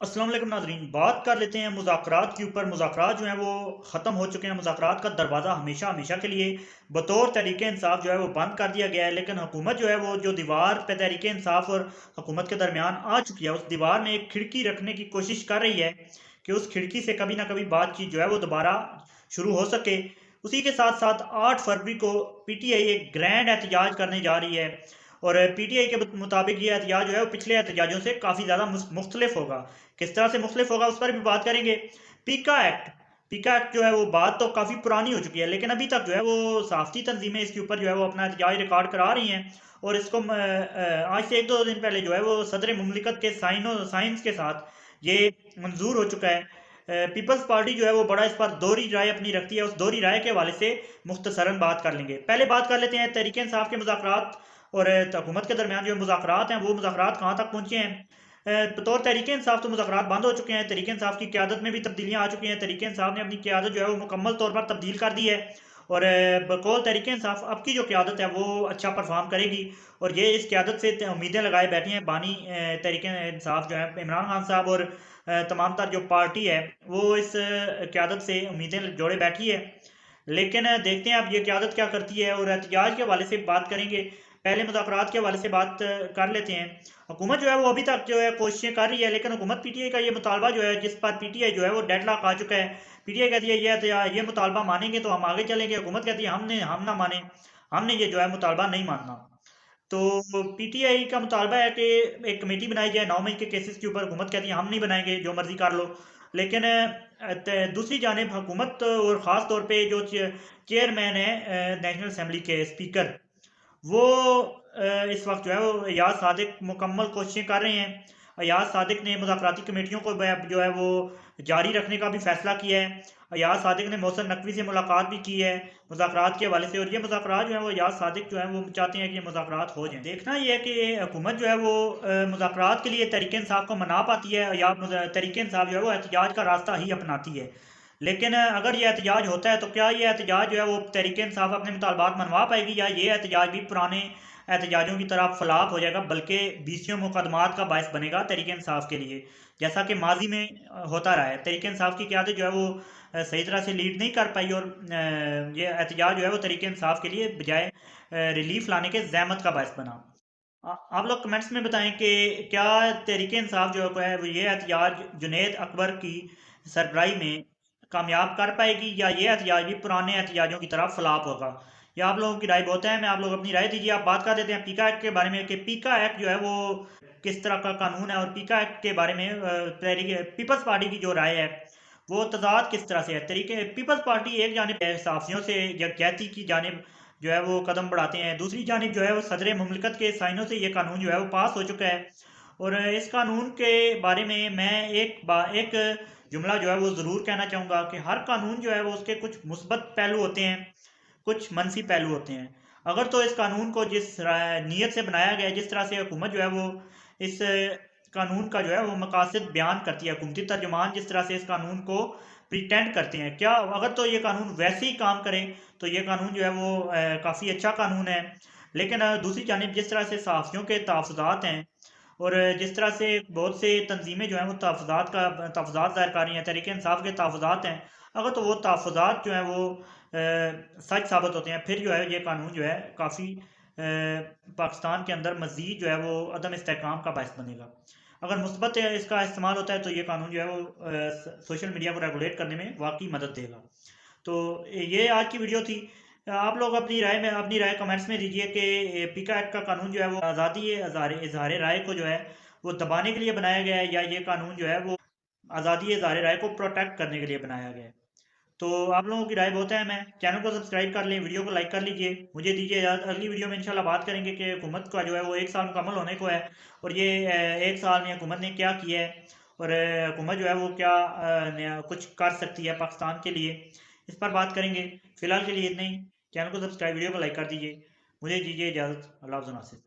अस्सलाम वालेकुम नाज़रीन, बात कर लेते हैं मुज़ाकरात के ऊपर। मुज़ाकरात जो हैं वो ख़त्म हो चुके हैं। मुज़ाकरात का दरवाज़ा हमेशा हमेशा के लिए बतौर तहरीक इंसाफ जो है वो बंद कर दिया गया है। लेकिन हुकूमत जो है वो जो दीवार पे तहरीक इंसाफ और हुकूमत के दरमियान आ चुकी है, उस दीवार में एक खिड़की रखने की कोशिश कर रही है कि उस खिड़की से कभी ना कभी बातचीत जो है वो दोबारा शुरू हो सके। उसी के साथ साथ 8 फरवरी को पीटीआई एक ग्रैंड एहतजाज करने जा रही है। और पीटीआई के मुताबिक ये एहतजाज जो है वो पिछले एहतजाजों से काफ़ी ज़्यादा मुख्तलिफ होगा। किस तरह से मुख्तलिफ होगा उस पर भी बात करेंगे। पीका एक्ट पीका एक्ट जो है वो बात तो काफ़ी पुरानी हो चुकी है, लेकिन अभी तक जो है वो सहाफ़ती तंजीमें इसके ऊपर जो है वो अपना एहतजाज रिकॉर्ड करा रही हैं। और इसको आज से 1-2 दिन पहले जो है वो सदर मुमलिकत के साइंस के साथ ये मंजूर हो चुका है। पीपल्स पार्टी जो है वो बड़ा इस पर दोहरी राय अपनी रखती है। उस दोहरी राय के हवाले से मुख्तसरन बात कर लेंगे। पहले बात कर लेते हैं तहरीक इंसाफ के मुज़ाकरात और हुकूमत के दरमियान जो मुज़ाकरात हैं, वो मुज़ाकरात कहाँ तक पहुँचे हैं। बतौर तहरीक इंसाफ तो मुज़ाकरात बंद हो चुके हैं। तहरीक इंसाफ की क़यादत में भी तब्दीलियाँ आ चुकी हैं। तहरीक इंसाफ ने अपनी क़यादत जो है वो मुकम्मल तौर पर तब्दील कर दी है। और बकौल तहरीक इंसाफ अब की जो क़यादत है वो अच्छा परफॉर्म करेगी। और ये इस क़यादत से उम्मीदें लगाए बैठे हैं बानी तहरीक इंसाफ जो है इमरान खान साहब और तमाम तर जो पार्टी है वो इस क़यादत से उम्मीदें जोड़े बैठी है। लेकिन देखते हैं अब ये क़यादत क्या करती है। और एहतजाज के हवाले से बात करेंगे। पहले मुज़ाकरात के हवाले से बात कर लेते हैं। हुकूमत जो है वो अभी तक जो है कोशिशें कर रही है, लेकिन हुकूमत पीटीआई का ये मुतालबा जो है, जिस पर पीटीआई जो है वो डेडलॉक आ चुका है। पीटीआई कहती है ये मुतालबा मानेंगे तो हम आगे चलेंगे। हुकूमत कहती है हम ना माने, हमने ये जो है मुतालबा नहीं मानना। तो पीटीआई का मुतालबा है कि एक कमेटी बनाई जाए 9 मई के केसेस के ऊपर। हुकूमत कहती है हम नहीं बनाएंगे, जो मर्जी कर लो। लेकिन दूसरी जानिब हुकूमत और ख़ास तौर पे जो चेयरमैन है नेशनल असम्बली के स्पीकर, वो इस वक्त जो है वो अयाज सादिक मुकम्मल कोशिशें कर रहे हैं। अयाज सादिक ने मुज़ाकराती कमेटियों को जो है वो जारी रखने का भी फैसला किया है। अयाज सादिक ने मोहसिन नकवी से मुलाकात भी की है मुज़ाकरात के हवाले से। और ये मुज़ाकरात जो है वो अयाज सादिक जो है वो चाहते हैं कि ये मुज़ाकरात हो जाएँ। देखना ये है कि हुकूमत जो है वो मुज़ाकरात के लिए तहरीक इंसाफ को मना पाती है या तहरीक इंसाफ जो है वो एहतजाज का रास्ता ही अपनाती है। लेकिन अगर ये एहतजाज होता है तो क्या ये एहतजाज जो है वो तहरीक इंसाफ अपने मुतालबात मनवा पाएगी, या ये एहतजाज भी पुराने एहतजाजों की तरह फलाप हो जाएगा, बल्कि बीसियों मुकदमात का बायस बनेगा तहरीक इंसाफ के लिए, जैसा कि माजी में होता रहा है। तहरीक इंसाफ की क़यादत जो है वो सही तरह से लीड नहीं कर पाई। और ये एहतजाज जो है वो तहरीक इंसाफ के लिए बजाय रिलीफ लाने के ज़हमत का बायस बना। आप लोग कमेंट्स में बताएं कि क्या तहरीक इंसाफ जो है वो ये एहतजाज जुनैद अकबर की सरबराही में कामयाब कर पाएगी, या ये एहतजाज भी पुराने एहतजाजों की तरह फ्लॉप होगा। या आप लोगों की राय बहुत है, मैं आप लोग अपनी राय दीजिए। आप बात कर देते हैं पीका एक्ट के बारे में कि पीका एक्ट जो है वो किस तरह का कानून है। और पीका एक्ट के बारे में तहरीक पीपल्स पार्टी की जो राय है वो तजाद किस तरह से है। तरीके पीपल्स पार्टी एक जानिब सहाफ़ियों से यकजहती की जानिब जो है वो कदम बढ़ाते हैं, दूसरी जानिब जो है वो सदर मुमलिकत के साइनों से ये कानून जो है वो पास हो चुका है। और इस कानून के बारे में मैं एक जुमला जो है वो ज़रूर कहना चाहूँगा कि हर कानून जो है वो उसके कुछ मुस्बत पहलू होते हैं, कुछ मनफी पहलू होते हैं। अगर तो इस कानून को जिस नीयत से बनाया गया है, जिस तरह से हुकूमत जो है वो इस कानून का जो है वो मकासद बयान करती है, हुकूमती तर्जुमान जिस तरह से इस कानून को प्रिटेंड करते हैं, क्या अगर तो ये कानून वैसे ही काम करे तो ये कानून जो है वो काफ़ी अच्छा कानून है। लेकिन दूसरी जानिब जिस तरह से सहाफ़ियों के तहफ़्फ़ुज़ात हैं और जिस तरह से बहुत से तंजीमें जो हैं वो तहफ़्फ़ुज़ात ज़ाहिर कर रही हैं, तहरीक इंसाफ के तहफ़्फ़ुज़ात हैं, अगर तो वो तहफ़्फ़ुज़ात जो हैं वो सच साबित होते हैं, फिर जो है ये कानून जो है काफ़ी पाकिस्तान के अंदर मज़ीद जो है वो अदम इस्तेहकाम का बायस बनेगा। अगर मुस्बत इसका इस्तेमाल होता है तो ये कानून जो है वो सोशल मीडिया को रेगुलेट करने में वाक़ई मदद देगा। तो ये आज की वीडियो थी। आप लोग अपनी राय कमेंट्स में दीजिए कि पीका एक्ट का कानून जो है वो आज़ादी इज़हार राय को जो है वो दबाने के लिए बनाया गया है, या ये कानून जो है वो आज़ादी इज़हार राय को प्रोटेक्ट करने के लिए बनाया गया है। तो आप लोगों की राय बहुत है। मैं चैनल को सब्सक्राइब कर लें, वीडियो को लाइक कर लीजिए। मुझे दीजिए इजाज़त, अगली वीडियो में इंशाल्लाह बात करेंगे कि हुकूमत का जो है वो 1 साल मुकम्मल होने को है। और ये 1 साल में हुकूमत ने क्या किया है, और हुकूमत जो है वो क्या नया कुछ कर सकती है पाकिस्तान के लिए, इस पर बात करेंगे। फ़िलहाल के लिए इतना ही। चैनल को सब्सक्राइब, वीडियो को लाइक कर दीजिए। मुझे दीजिए इजाज़त। अल्लाह हाफ़िज़।